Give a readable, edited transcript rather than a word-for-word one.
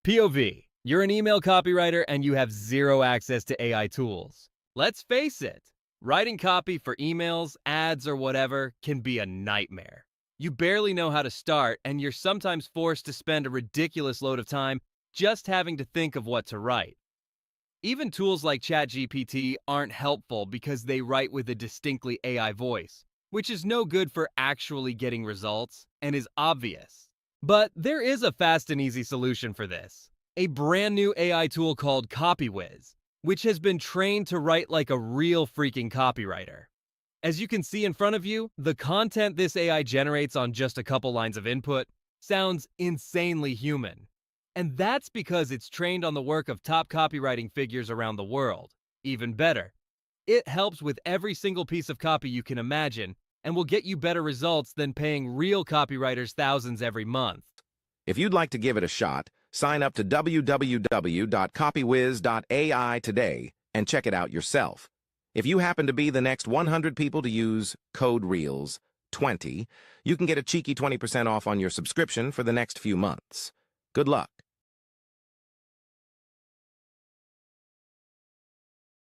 POV, you're an email copywriter and you have zero access to AI tools. Let's face it, writing copy for emails, ads, or whatever can be a nightmare. You barely know how to start, and you're sometimes forced to spend a ridiculous load of time just having to think of what to write. Even tools like ChatGPT aren't helpful because they write with a distinctly AI voice, which is no good for actually getting results and is obvious. But there is a fast and easy solution for this. A brand new AI tool called Copywhiz, which has been trained to write like a real freaking copywriter. As you can see in front of you, the content this AI generates on just a couple lines of input sounds insanely human. And that's because it's trained on the work of top copywriting figures around the world. Even better, it helps with every single piece of copy you can imagine and will get you better results than paying real copywriters thousands every month. If you'd like to give it a shot, sign up to www.copywhiz.ai today and check it out yourself. If you happen to be the next 100 people to use code REELS20, you can get a cheeky 20% off on your subscription for the next few months. Good luck.